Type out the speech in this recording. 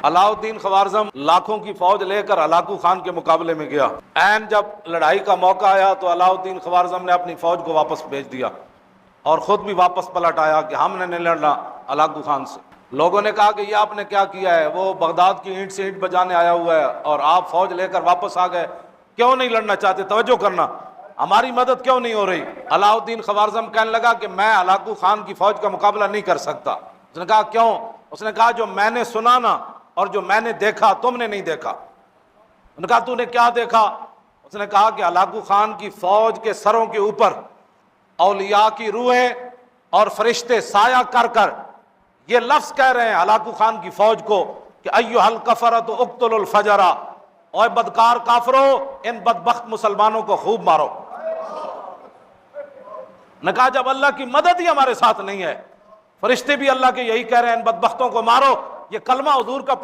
علاؤ الدین خوارزم لاکھوں کی فوج لے کر ہلاکو خان کے مقابلے میں گیا. عین جب لڑائی کا موقع آیا تو علاؤ الدین خوارزم نے اپنی فوج کو واپس بھیج دیا اور خود بھی واپس پلٹ آیا کہ ہم نے نہیں لڑنا ہلاکو خان سے. لوگوں نے کہا کہ یہ آپ نے کیا کیا ہے، وہ بغداد کی اینٹ سے اینٹ بجانے آیا ہوا ہے اور آپ فوج لے کر واپس آ گئے، کیوں نہیں لڑنا چاہتے؟ توجہ کرنا، ہماری مدد کیوں نہیں ہو رہی؟ علاؤ الدین خوارزم کہنے لگا کہ میں ہلاکو خان کی فوج کا مقابلہ نہیں کر سکتا. اس نے کہا کیوں؟ اس نے کہا جو میں نے سنا نا اور جو میں نے دیکھا تم نے نہیں دیکھا. انہوں نے کہا تو نے کیا دیکھا؟ اس نے کہا کہ ہلاکو خان کی فوج کے سروں کے اوپر اولیاء کی روحیں اور فرشتے سایہ کر کر یہ لفظ کہہ رہے ہیں ہلاکو خان کی فوج کو کہ ایھا الکفرۃ اقتلوا الفجر، اوے بدکار کافرو ان بدبخت مسلمانوں کو خوب مارو. نے کہا جب اللہ کی مدد ہی ہمارے ساتھ نہیں ہے، فرشتے بھی اللہ کے یہی کہہ رہے ہیں ان بدبختوں کو مارو. یہ کلمہ حضور کا